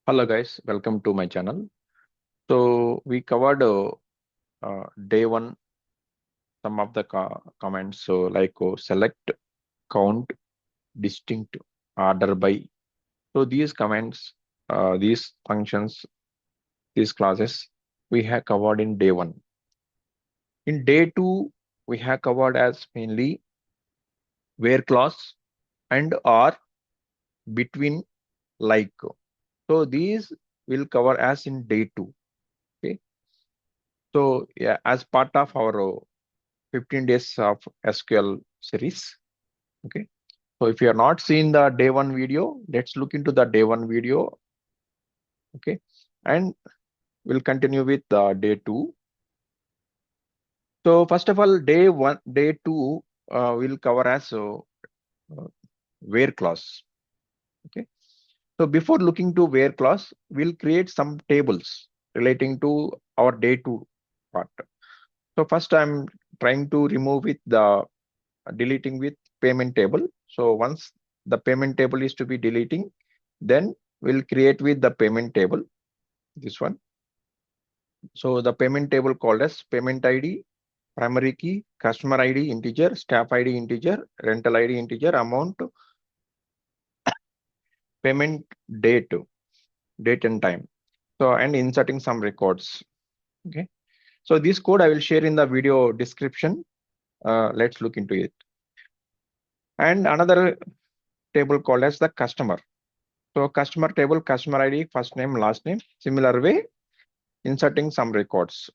Hello guys, welcome to my channel. So we covered day one some of the comments. So like select, count, distinct, order by. So these comments, these functions, these classes we have covered in day one. In day two, we have covered as mainly where clause and or between like. So these will cover as in day two. Okay. So yeah, as part of our 15 days of SQL series. Okay. So if you are not seeing the day one video, let's look into the day one video. Okay. And we'll continue with day two. So first of all, day two, we'll cover as where clause. Okay. So before looking to where clause, we'll create some tables relating to our day two part. So first I'm trying to remove with the deleting with payment table. So once the payment table is to be deleting, then we'll create with the payment table, this one. So the payment table called as payment ID, primary key, customer ID integer, staff ID integer, rental ID integer, amount, payment date, date and time. So and inserting some records. Okay. So this code I will share in the video description. Let's look into it. And another table called as the customer. So customer table, customer ID, first name, last name, similar way, inserting some records.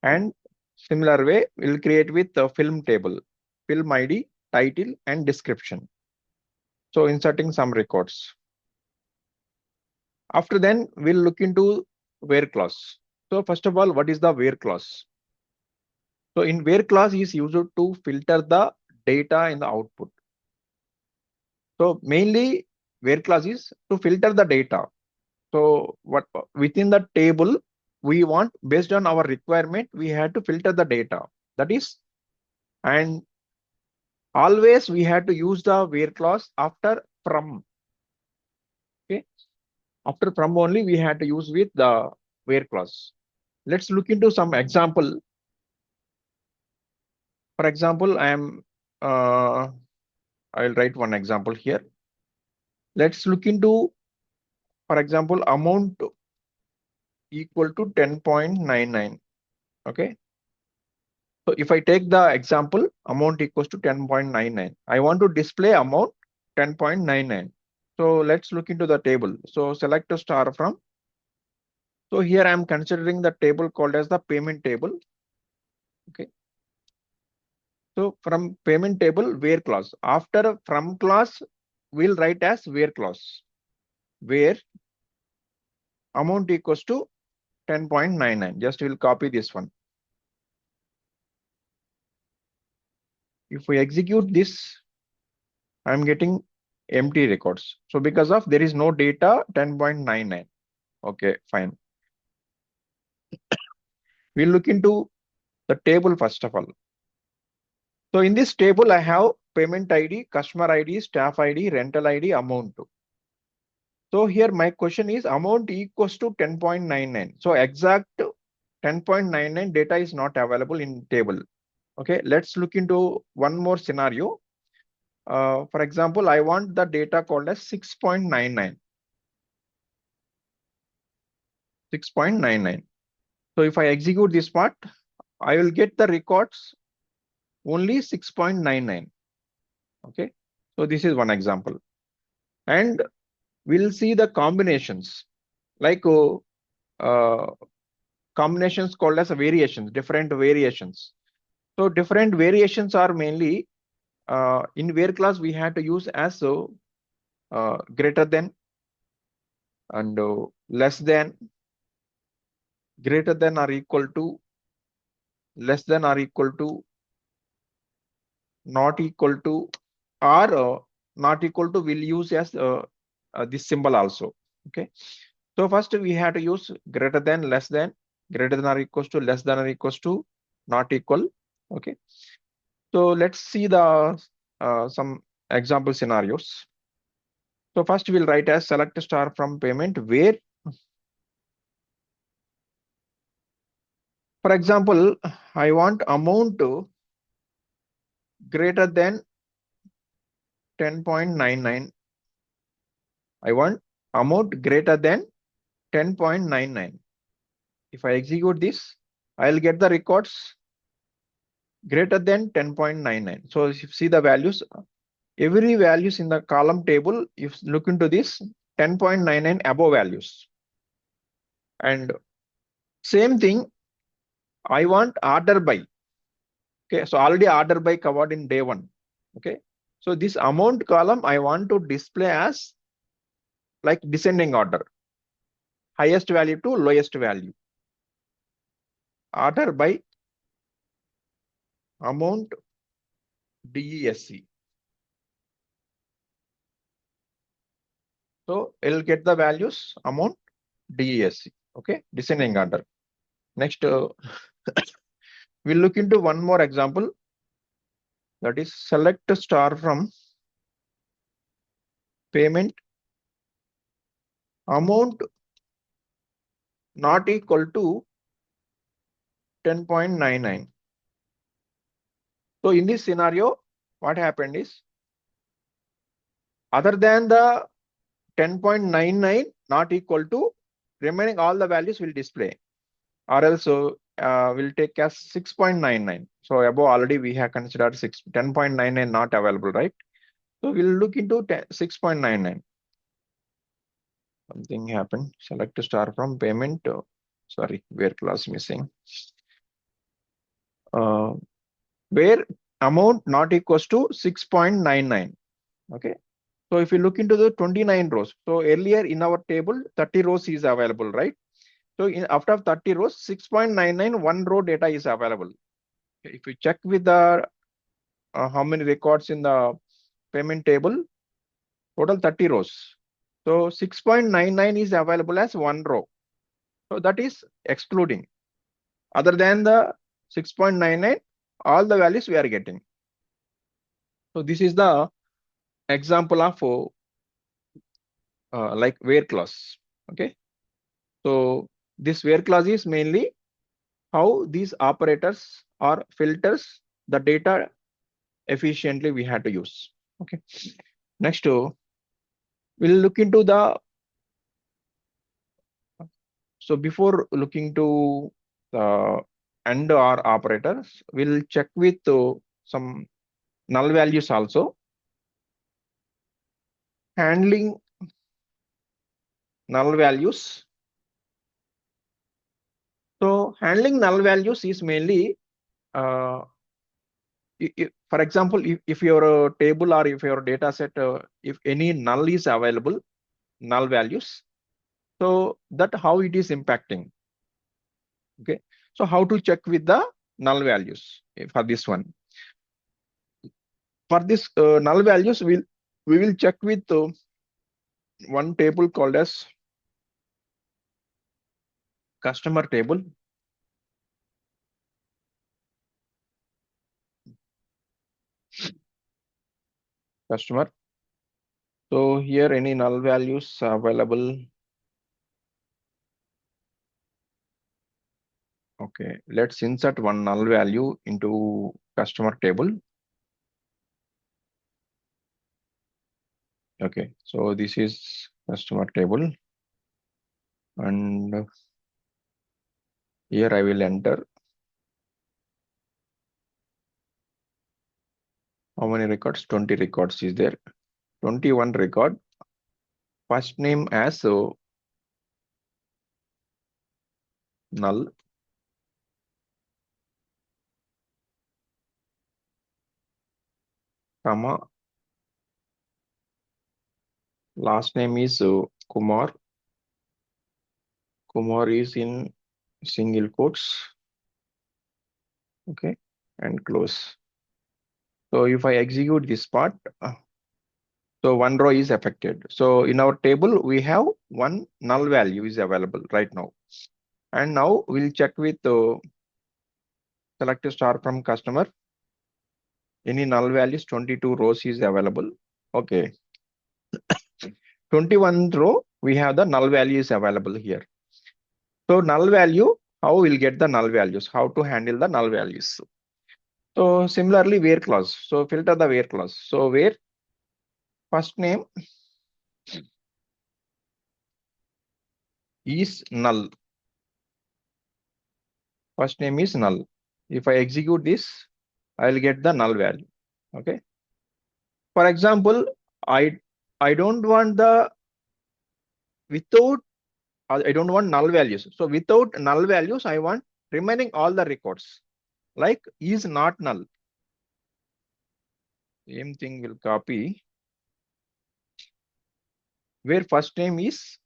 And similar way, we'll create with the film table, film ID, title, and description. So inserting some records. After then, we'll look into where clause. So first of all, what is the where clause? So in where clause is used to filter the data in the output. So mainly where clause is to filter the data. So what within the table we want, based on our requirement, we had to filter the data. That is, and always we had to use the where clause after from. Okay, after from only we had to use with the where clause. Let's look into some example. For example, I'll write one example here. Let's look into, for example, amount equal to 10.99. Okay. So if I take the example, amount equals to 10.99. I want to display amount 10.99. So let's look into the table. So select a star from. So here I am considering the table called as the payment table. Okay. So from payment table, where clause. After from clause, we'll write as where clause. Where amount equals to 10.99. Just we'll copy this one. If we execute this, I'm getting empty records. So because of there is no data, 10.99. Okay, fine. We'll look into the table first of all. So in this table, I have payment ID, customer ID, staff ID, rental ID, amount. So here my question is amount equals to 10.99. So exact 10.99 data is not available in table. Okay, let's look into one more scenario. For example, I want the data called as 6.99. 6.99. So if I execute this part, I will get the records only 6.99. Okay, so this is one example. And we'll see the combinations like combinations called as variations, different variations. So different variations are mainly in where clause we had to use as greater than and less than, greater than or equal to, less than or equal to, not equal to, or not equal to will use as this symbol also. Okay, so first we have to use greater than, less than, greater than or equals to, less than or equals to, not equal. Okay, so let's see the some example scenarios. So first we'll write as select star from payment where, for example, I want amount greater than 10.99. I want amount greater than 10.99. If I execute this, I'll get the records greater than 10.99. So if you see the values, every values in the column table, if you look into this, 10.99 above values. And same thing, I want order by. Okay, so already order by covered in day one. Okay, so this amount column I want to display as like descending order, highest value to lowest value. Order by amount DESC. So it'll get the values amount DESC. Okay, descending order. Next, we'll look into one more example, that is select star from payment amount not equal to 10.99. So in this scenario, what happened is, other than the 10.99 not equal to, remaining all the values will display, or else we'll take as 6.99. So above already we have considered 10.99 not available, right? So we'll look into 6.99. Something happened. Select star from payment. Sorry, where clause missing. Where amount not equals to 6.99. Okay. So if you look into the 29 rows, so earlier in our table, 30 rows is available, right? So after 30 rows, 6.99, one row data is available. If you check with the how many records in the payment table, total 30 rows. So 6.99 is available as one row. So that is excluding. Other than the 6.99, all the values we are getting. So this is the example of like where clause. Okay. So this where clause is mainly how these operators or filters the data efficiently we had to use. Okay. Next, we'll look into the, so before looking to the AND or operators, we'll check with some null values also. Handling null values. So handling null values is mainly, for example, if your table or if your data set, if any null is available, null values, so that how it is impacting. Okay, so how to check with the null values for this one. For this null values, we will check with one table called as customer table. Customer. So here any null values available. Okay, let's insert one null value into customer table. Okay, so this is customer table, and here I will enter how many records. 20 records is there. 21 record. First name as null. Comma. Last name is Kumar. Kumar is in single quotes. Okay, and close. So if I execute this part, so one row is affected. So in our table, we have one null value is available right now. And now we'll check with select star from customer. Any null values, 22 rows is available. Okay. 21 row, we have the null values available here. So null value, how we'll get the null values, how to handle the null values. So similarly, where clause. So filter the where clause. So where first name is null. First name is null. If I execute this, I will get the null value. Okay. For example, I don't want the without I don't want null values. So without null values, I want remaining all the records. Like is not null. Same thing will copy. Where first name is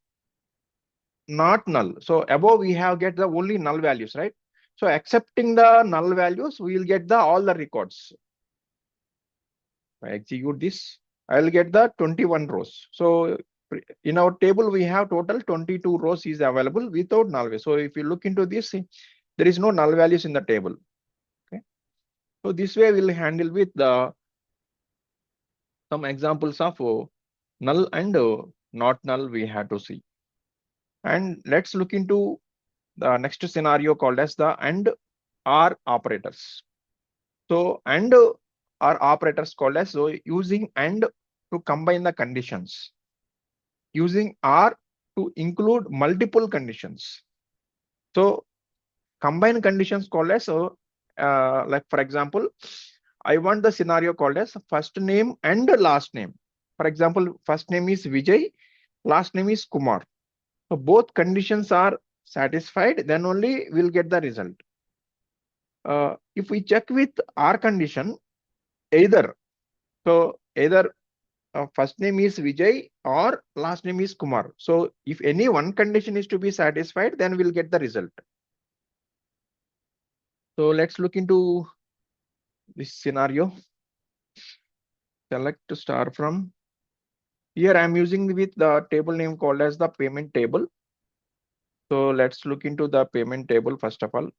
not null. So above we have get the only null values, right? So accepting the null values, we will get the all the records. If I execute this, I will get the 21 rows. So in our table, we have total 22 rows is available without null value. So if you look into this, there is no null values in the table. Okay. So this way we'll handle with the some examples of null and not null we have to see. And let's look into the next scenario called as the AND OR operators. So AND OR operators called as so using AND to combine the conditions, using OR to include multiple conditions. So combine conditions called as like for example, I want the scenario called as first name and last name. For example, first name is Vijay, last name is Kumar. So both conditions are satisfied, then only we'll get the result. If we check with our condition, either first name is Vijay or last name is Kumar. So if any one condition is to be satisfied, then we'll get the result. So let's look into this scenario. Select star from. Here I'm using with the table name called as the payment table. So let's look into the payment table first of all.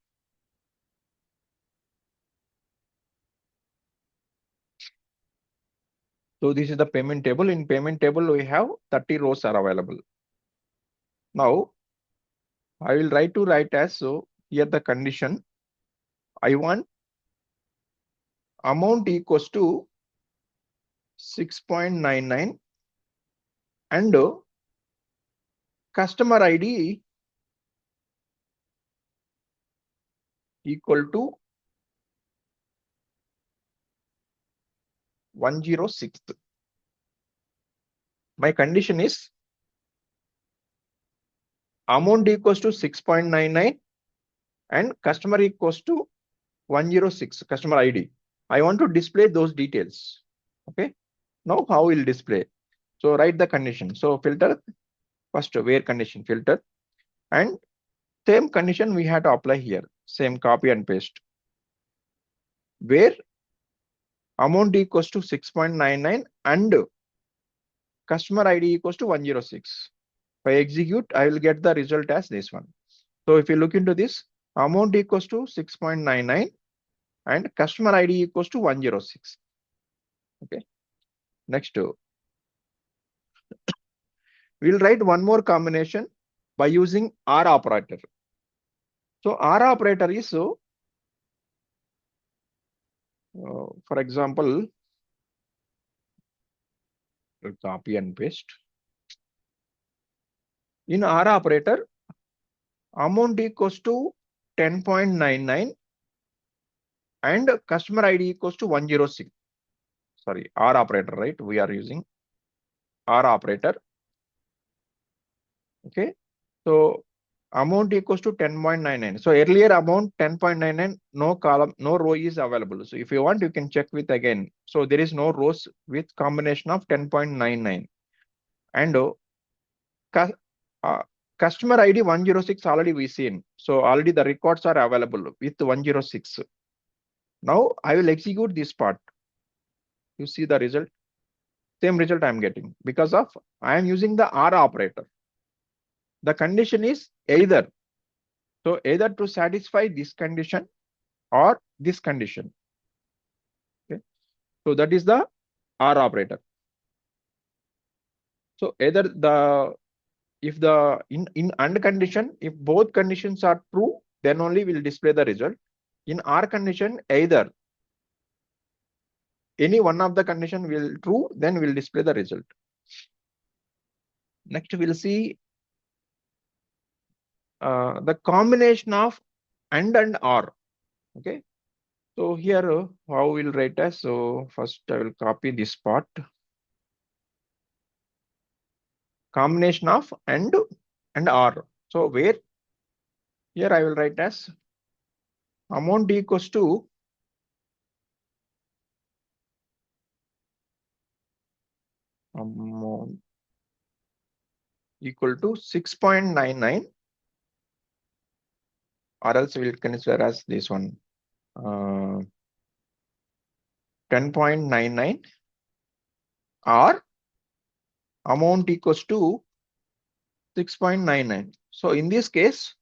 So this is the payment table. In payment table, we have 30 rows are available. Now I will write as so here the condition. I want amount equals to 6.99 and customer ID equal to 106. My condition is amount equals to 6.99 and customer equals to 106 customer ID. I want to display those details. Okay. Now how will display? So write the condition. So filter first where condition filter and same condition we have to apply here. Same copy and paste. Where amount equals to 6.99 and customer ID equals to 106. If I execute, I will get the result as this one. So if you look into this, amount equals to 6.99 and customer ID equals to 106. Okay. Next, we'll write one more combination by using OR operator. So OR operator is so, for example, copy and paste. In OR operator, amount equals to 10.99 and customer ID equals to 106. Sorry, OR operator, right? We are using OR operator. Okay. So amount equals to 10.99. So earlier amount 10.99, no column, no row is available. So if you want, you can check with again. So there is no rows with combination of 10.99 and customer ID 106 already we seen. So already the records are available with 106. Now I will execute this part. You see the result. Same result I'm getting because of I am using the OR operator. The condition is either. So either to satisfy this condition or this condition. Okay. So that is the OR operator. So either if the in AND condition, if both conditions are true, then only will display the result. In OR condition, either any one of the condition will true, then will display the result. Next, we'll see the combination of and OR. Okay. So here, how we'll write as, so first I will copy this part. Combination of and OR. So where here I will write as amount equals to amount equal to 6.99, or else we'll consider as this one 10.99, or amount equals to 6.99. So in this case,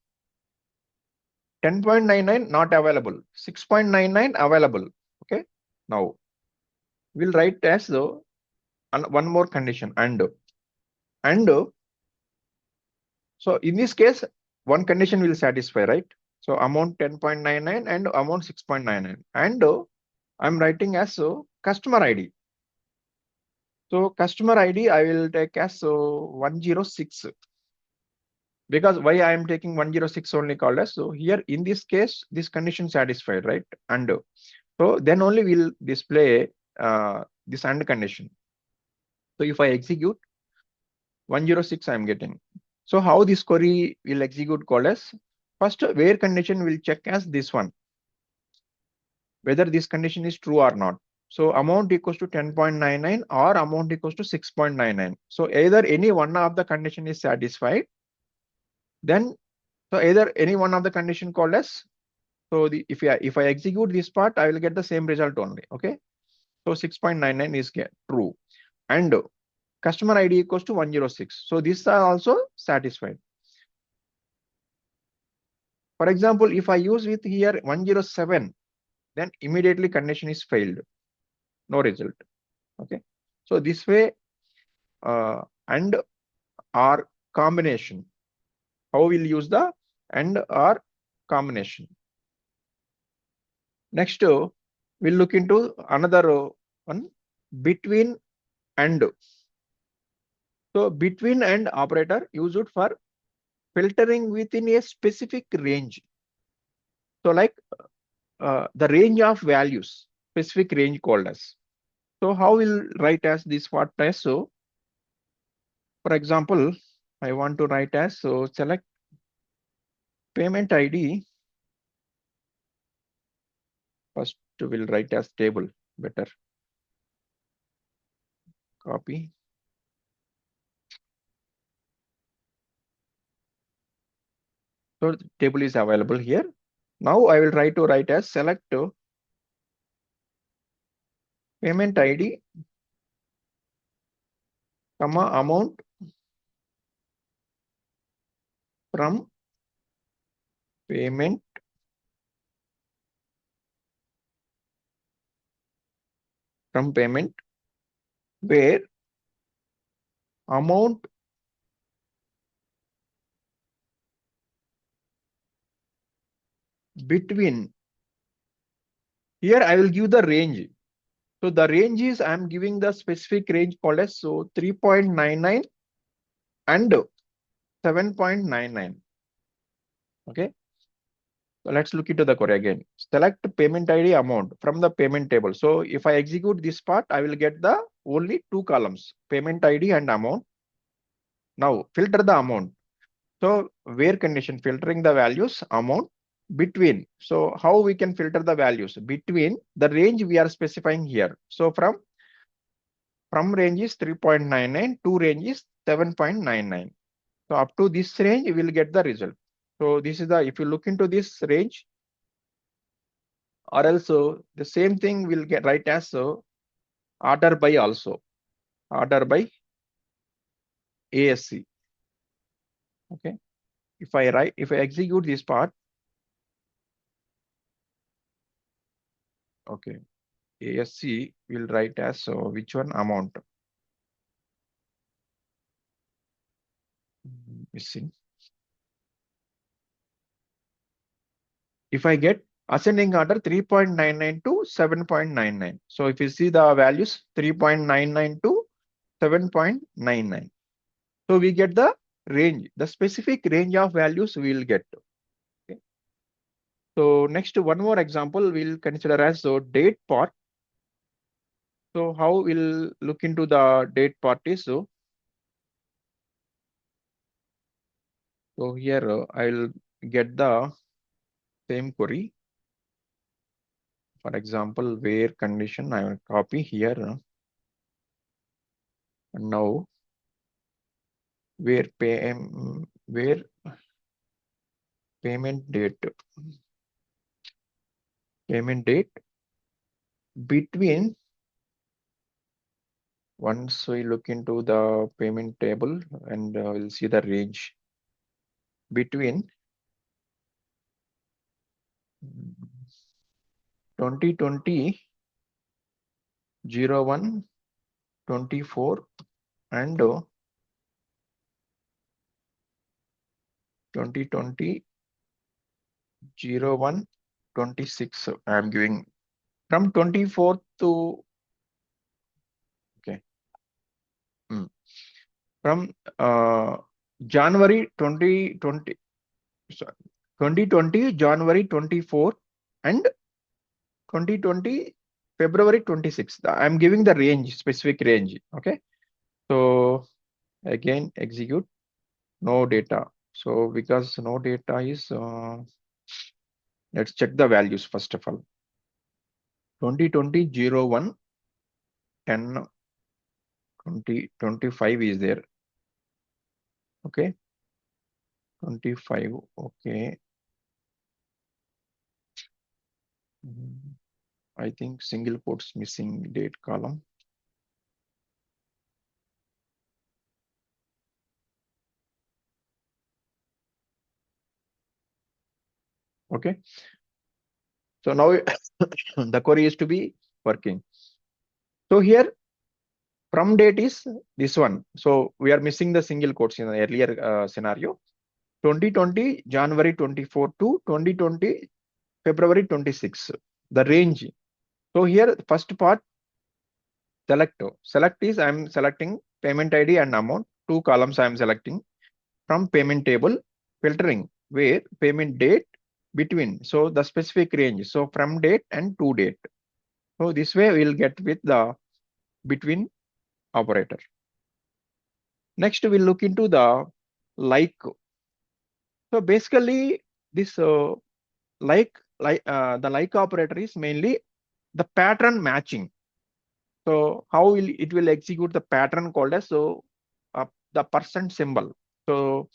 10.99 not available, 6.99 available. Okay. Now we'll write as though one more condition and so in this case, one condition will satisfy, right? So amount 10.99 and amount 6.99, and I'm writing as customer ID. So customer ID I will take as 106, because why I am taking 106 only called as, so here in this case this condition satisfied, right? And so then only we'll display this AND condition. So if I execute 106, I am getting. So how this query will execute called as, first where condition will check as this one, whether this condition is true or not. So amount equals to 10.99 or amount equals to 6.99. So either any one of the condition is satisfied, then so either any one of the condition called as, so if I execute this part, I will get the same result only. Okay. So 6.99 is true, and customer ID equals to 106. So these are also satisfied. For example, if I use with here 107, then immediately condition is failed, no result. Okay. So this way, and OR combination, how we'll use the and OR combination. Next, we'll look into another one, between and. So between and operator used for filtering within a specific range. So like the range of values, specific range called as. So how we'll write as this part as, so for example, I want to write as, so select payment ID. First we'll write as table, better. Copy. So the table is available here. Now I will try to write as select payment ID, comma amount from payment where amount between, here I will give the range. So the range is, I am giving the specific range called as, so 3.99 and 7.99. Okay. So let's look into the query again. Select payment ID amount from the payment table. So if I execute this part, I will get the only two columns, payment ID and amount. Now filter the amount. So where condition, filtering the values, amount between. So how we can filter the values between the range we are specifying here. So from range is 3.99 to range is 7.99. So up to this range, we will get the result. So this is the, if you look into this range, or also the same thing will get right as, so order by also, order by ASC. Okay. If I execute this part, okay, ASC will write as, so which one, amount. missing. If I get ascending order 3.99 to 7.99. So if you see the values 3.99 to 7.99. So we get the range, the specific range of values we will get. Okay. So next one more example we'll consider as the date part. So how we'll look into the date part is so here I'll get the same query. For example, where condition I will copy here. And now where where payment date between, once we look into the payment table and we'll see the range between 2020 01 24 and 2020 01 26. I'm giving from 24th to okay. From January 2020, sorry, 2020 January 24 and 2020 February 26th. I'm giving the range, specific range. Okay. So again, execute, no data. So because no data is, let's check the values first of all. 2020 01 10 20 25 is there. Okay. 25. Okay. I think single quotes missing date column. Okay. So now the query is to be working. So here from date is this one. So we are missing the single quotes in the earlier scenario. 2020 January 24 to 2020 February 26. The range. So here first part select. Select is I am selecting payment ID and amount. Two columns I am selecting from payment table. Filtering where payment date between. So the specific range. So from date and to date. So this way we'll get with the between operator. Next we'll look into the like. So basically this the like operator is mainly the pattern matching. So how will it will execute the pattern called as the percent symbol. So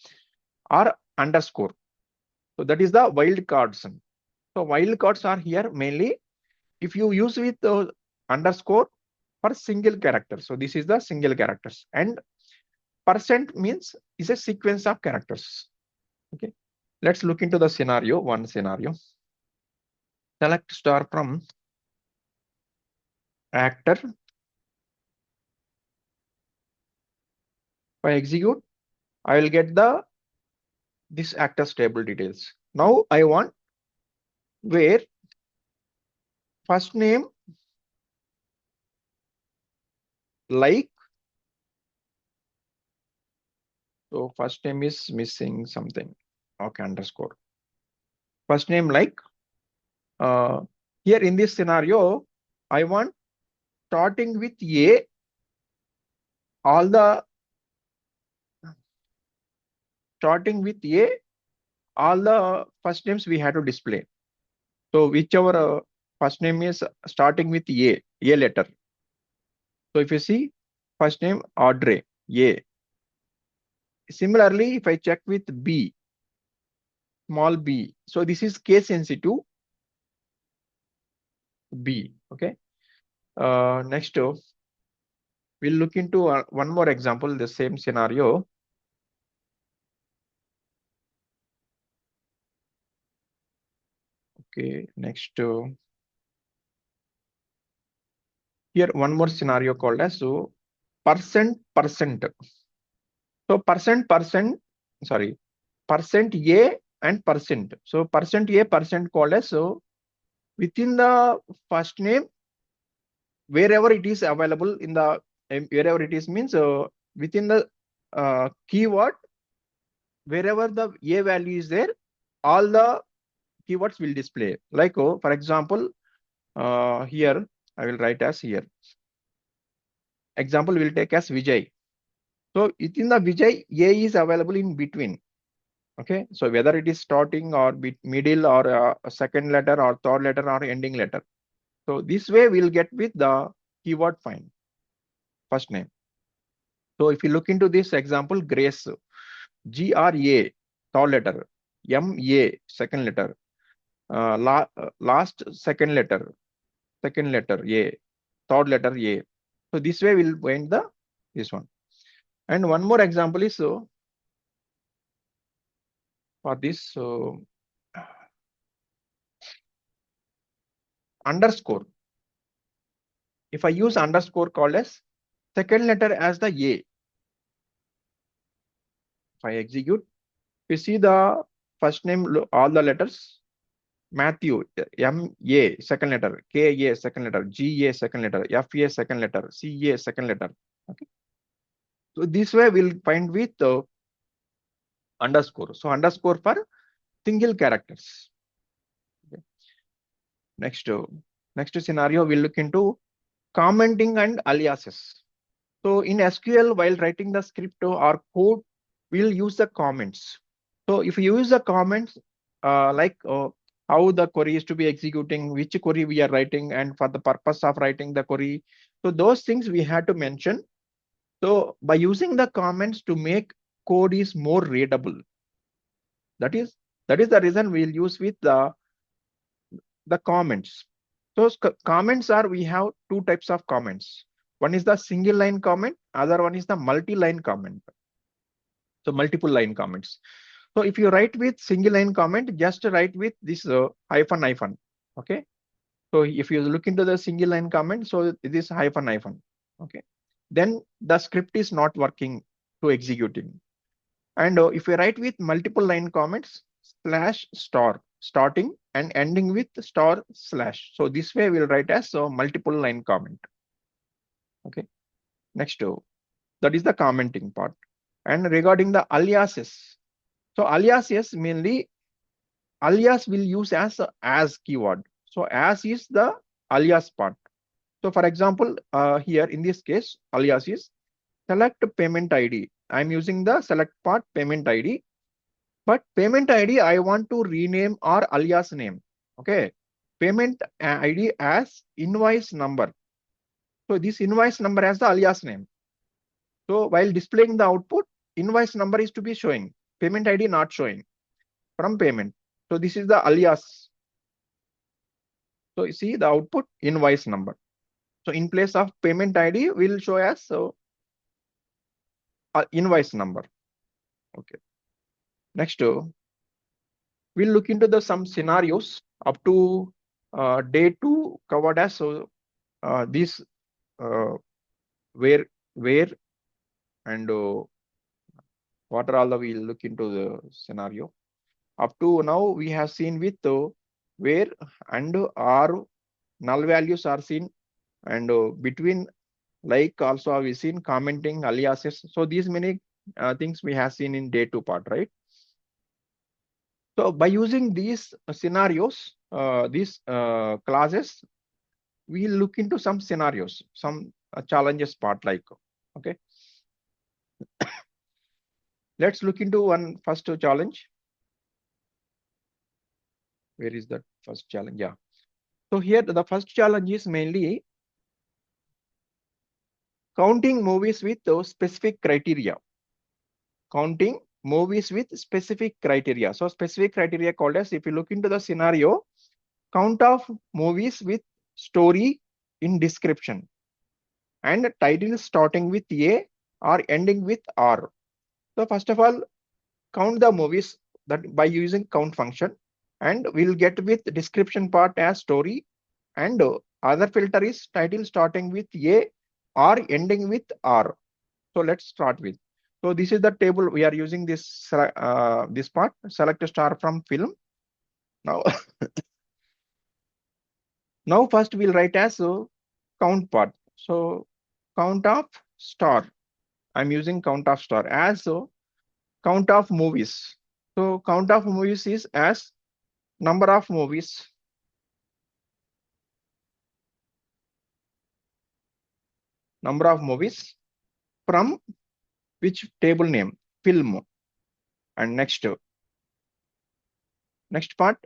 or underscore. So that is the wildcards. So wildcards are here mainly if you use with underscore for single character. So this is the single characters, and percent means is a sequence of characters. Okay, let's look into the scenario. One scenario. Select star from actor. If I execute, I will get the this actor's table details. Now I want where first name like. So first name is missing something. Okay, underscore. First name like. Here in this scenario, I want starting with A, all the first names we have to display. So whichever first name is starting with A letter. So if you see first name Audrey, A. Similarly, if I check with B, small b, so this is case sensitive B. Okay. Next, we'll look into one more example, the same scenario. Okay, next. Here one more scenario called as so percent. So percent sorry, percent A and percent. So percent A, percent called as, so within the first name, wherever it is available in the, wherever it is means, within the keyword, wherever the A value is there, all the keywords will display. Like, for example, here I will write as here. Example will take as Vijay. So within the Vijay, A is available in between. Okay, so whether it is starting or middle or a second letter or third letter or ending letter. So this way we'll get with the keyword find first name. So if you look into this example, Grace, GRA, third letter, MA, second letter, last second letter A, third letter A. So this way we'll find the this one. And one more example is, so for this, so underscore. If I use underscore called as second letter as the A, if I execute, you see the first name, all the letters, Matthew, M-A, second letter, K-A, second letter, G-A, second letter, F-A, second letter, C-A, second letter. Okay. So this way we'll find with underscore. So underscore for single characters. Okay. Next scenario, we'll look into commenting and aliases. So in SQL, while writing the script or code, we'll use the comments. So if you use the comments, like how the query is to be executing, which query we are writing, and for the purpose of writing the query, so those things we had to mention. So by using the comments to make code is more readable. That is the reason we'll use with the comments. So comments are, we have two types of comments. One is the single line comment, other one is the multi-line comment. So multiple line comments. So if you write with single line comment, just write with this hyphen. Okay. So if you look into the single line comment, so this hyphen. Okay. Then the script is not working to executing. And if you write with multiple line comments, slash star, starting and ending with star slash. So this way we'll write as multiple line comment. Okay. Next, that is the commenting part. And regarding the aliases. So aliases mainly, alias will use as keyword. So as is the alias part. So for example, here in this case, alias is select payment ID. I'm using the select part payment ID. But payment ID, I want to rename or alias name. Okay. Payment ID as invoice number. So this invoice number as the alias name. So while displaying the output, invoice number is to be showing. Payment ID not showing from payment. So this is the alias. So you see the output invoice number. So in place of payment ID, we'll show as invoice number. Okay. Next, we'll look into the some scenarios up to day 2 covered as, so this where and what are all the, we'll look into the scenario. Up to now we have seen with where and are null values are seen, and between like also we seen commenting, aliases. So these many things we have seen in day 2 part, right? So by using these scenarios, these classes, we look into some scenarios, some challenges part like, okay. Let's look into one first challenge. Where is that first challenge? Yeah. So here the first challenge is mainly counting movies with those specific criteria. Counting movies with specific criteria. So specific criteria called as, if you look into the scenario, count of movies with story in description and title starting with A or ending with R. So first of all, count the movies that by using count function, and we'll get with description part as story, and other filter is title starting with A or ending with R. So let's start with. So this is the table we are using. This this part, select a star from film. Now now first we'll write as count part. So count of star. I'm using count of star as count of movies. So count of movies is as number of movies. Number of movies from which table name? Film. And next part,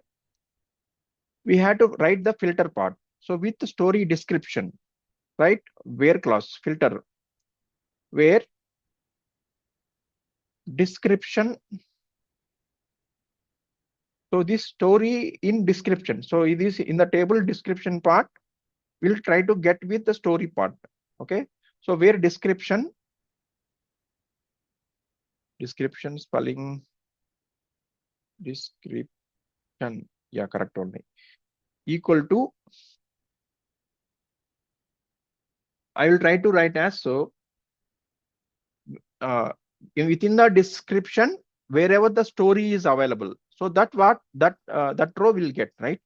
we have to write the filter part. So with the story description, right? Where clause filter, where description. So this story in description. So it is in the table description part. We'll try to get with the story part. Okay. So where description spelling description. Yeah, correct only. Equal to, I will try to write as so within the description wherever the story is available. So that that row will get, right?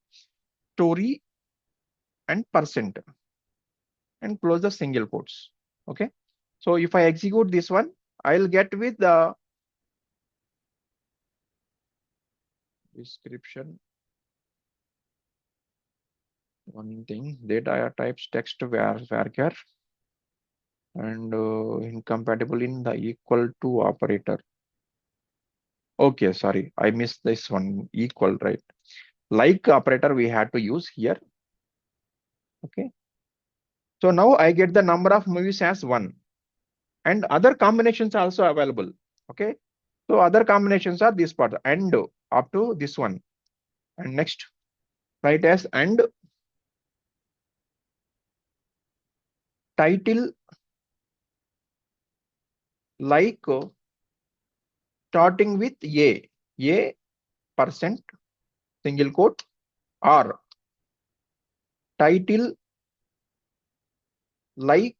Story and percent and close the single quotes. Okay. So if I execute this one, I'll get with the description. One thing, data types text varchar and incompatible in the equal to operator. Okay, sorry, I missed this one. Equal, right? Like operator we had to use here. Okay. So now I get the number of movies as 1 and other combinations are also available. Okay. So other combinations are this part and up to this one. And next, write as and title like starting with A percent single quote or title like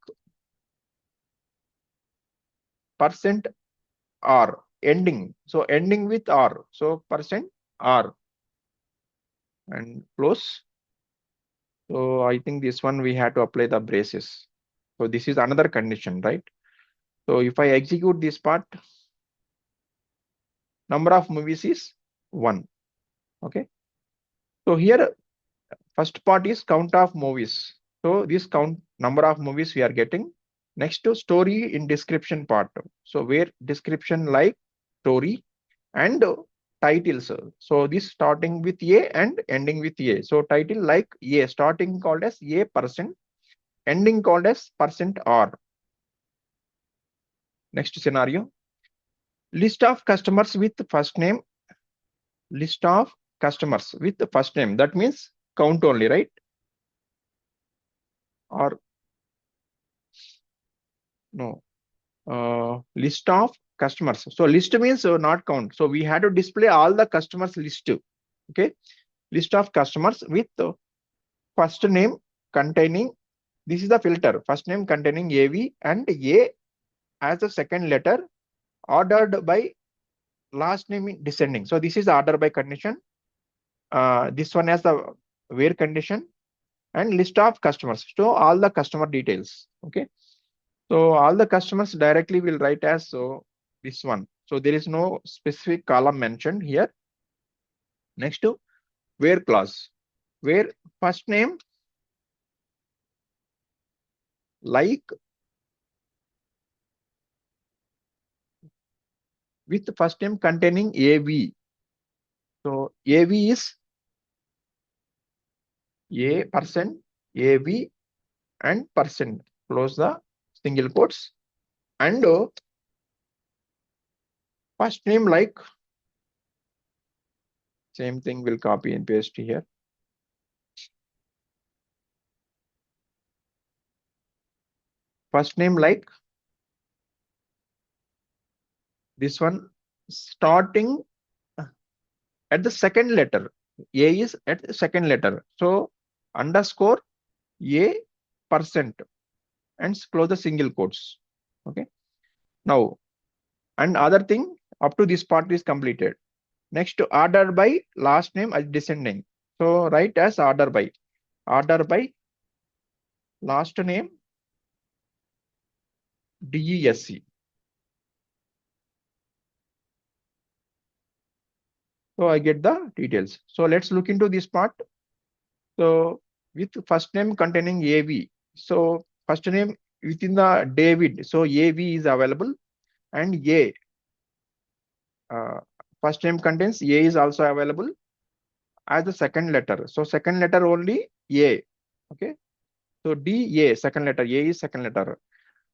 percent R ending. So ending with R. So percent R and close. So I think this one we had to apply the braces. So this is another condition, right? So if I execute this part, number of movies is 1. Okay. So here first part is count of movies. So this count number of movies we are getting. Next to story in description part. So where description like story and titles. So this starting with A and ending with A. So title like A, starting called as A percent, ending called as percent R. Next scenario. List of customers with first name. List of customers with the first name. That means count only, right? Or no. List of customers. So list means not count. So we had to display all the customers list. Okay. List of customers with first name containing, this is the filter, first name containing AV and A as the second letter ordered by last name in descending. So this is the order by condition. This one has the where condition and list of customers. So all the customer details. Okay. So all the customers directly will write as so this one. So there is no specific column mentioned here. Next to where clause, where first name like with first name containing AV. So AV is A percent, AV and percent. Close the single quotes and first name like same thing will copy and paste here. First name like this one starting at the second letter. A is at the second letter. So underscore A percent and close the single quotes. Okay. Now And other thing, up to this part is completed. Next, order by last name as descending. So write as order by last name DESC. So I get the details. So let's look into this part. So with first name containing AV. So first name within the David. So AV is available, and A. First name contains A is also available as the second letter. So second letter only A. Okay. So D A, second letter. A is second letter.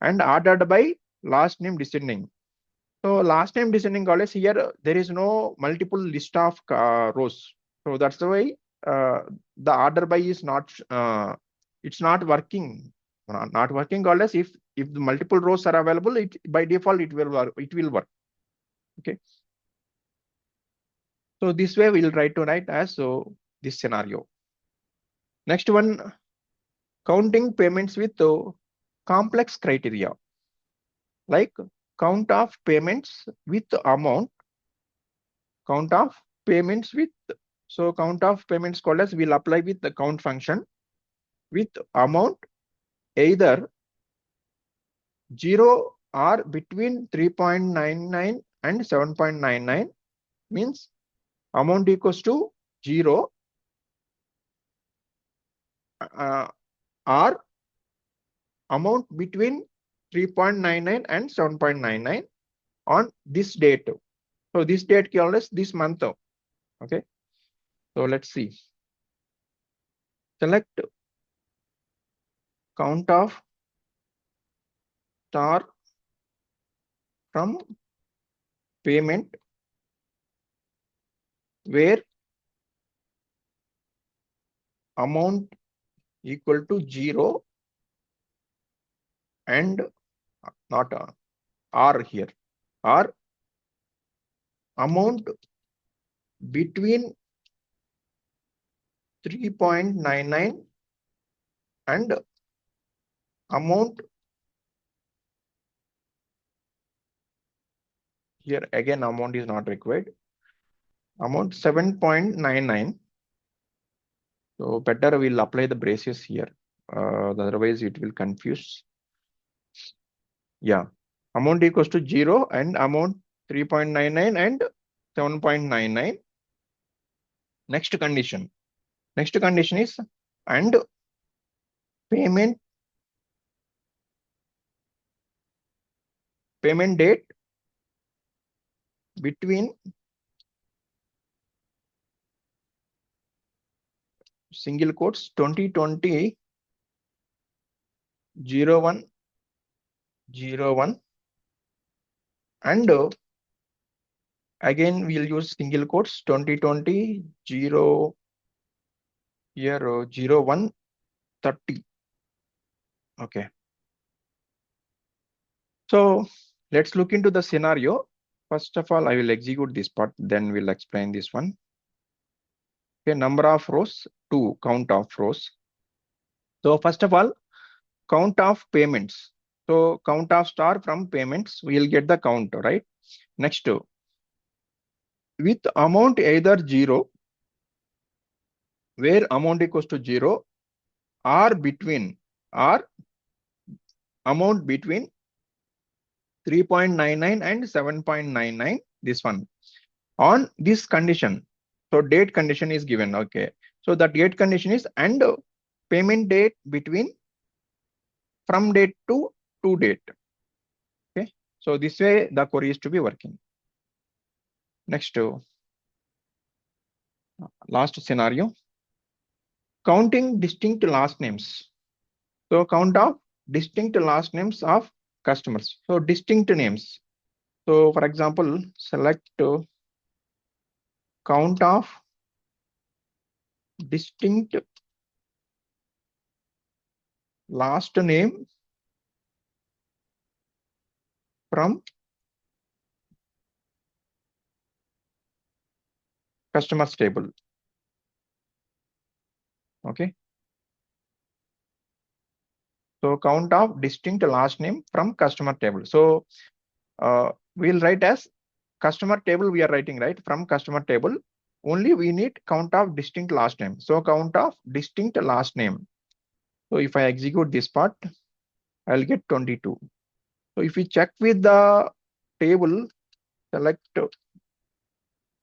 And ordered by last name descending. So last name descending college here, there is no multiple list of rows. So that's the way the order by is not, it's not working. Not working college. If the multiple rows are available, it by default it will work. It will work. Okay. So this way we'll try to write as so this scenario. Next one, counting payments with complex criteria, like count of payments with amount, count of payments with, so count of payments called as will apply with the count function with amount either 0 or between 3.99 and 7.99, means amount equals to 0 or amount between 3.99 and 7.99 on this date. So this date called as this month. Okay. So let's see. Select count of star from payment where amount equal to 0 and not R here, or amount between 3.99 and amount, here again amount is not required, amount 7.99. So better we'll apply the braces here, otherwise it will confuse. Yeah, amount equals to 0 and amount 3.99 and 7.99. Next condition is and payment date between single quotes 2020 01 and again we'll use single quotes 2020 0 here 0130. Okay. So let's look into the scenario. First of all, I will execute this part, then we'll explain this one. Okay, number of rows, 2, count of rows. So first of all, count of payments. So count of star from payments, we'll get the count, right? Next, with amount either 0, where amount equals to 0, or between, or amount between 3.99 and 7.99, this one. On this condition, so date condition is given. Okay, so the date condition is and payment date between from date to date. Okay, so this way the query is to be working. Next, last scenario, counting distinct last names. So count of distinct last names of customers. So distinct names. So for example, select count of distinct last name from customers table. Okay. So count of distinct last name from customer table. So we'll write as customer table. We are writing, right? From customer table only we need count of distinct last name. So count of distinct last name. So if I execute this part, I'll get 22. So if we check with the table, select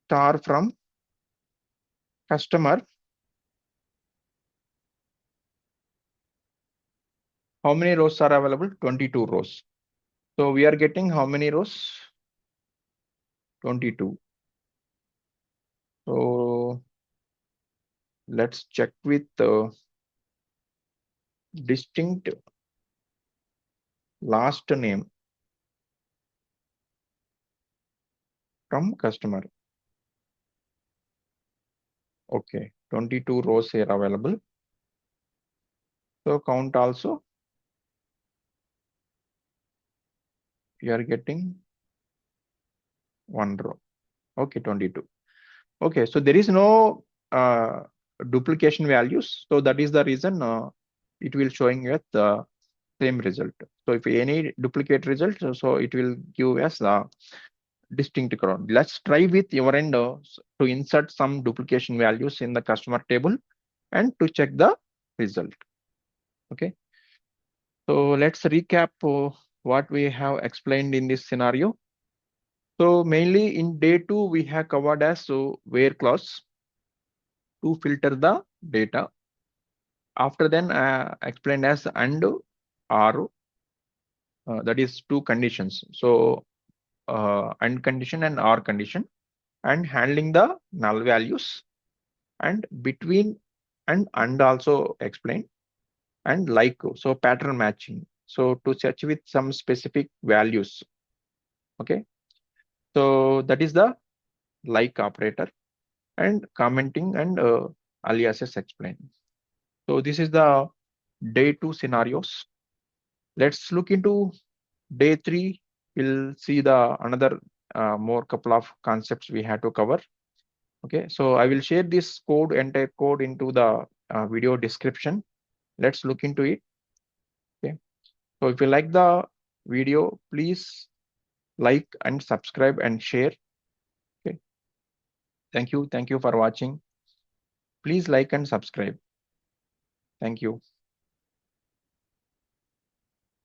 star from customer, how many rows are available? 22 rows. So we are getting how many rows? 22. So let's check with distinct last name from customer. Okay, 22 rows here available. So count also, we are getting one row. Okay, 22. Okay, so there is no duplication values. So that is the reason it will showing us the same result. So if any duplicate result, so it will give us the distinct count. Let's try with your end to insert some duplication values in the customer table and to check the result. Okay. So let's recap what we have explained in this scenario. So mainly in day 2, we have covered as where clause to filter the data. After then explained as and or, that is two conditions. So and condition and or condition, and handling the null values, and between and also explain, and like, so pattern matching, so to search with some specific values. Okay, so that is the like operator, and commenting and aliases explain. So this is the day 2 scenarios. Let's look into day 3. We'll see the another more couple of concepts we had to cover. Okay, so I will share this code, entire code, into the video description. Let's look into it. Okay, so if you like the video, please like and subscribe and share. Okay, thank you for watching. Please like and subscribe. Thank you.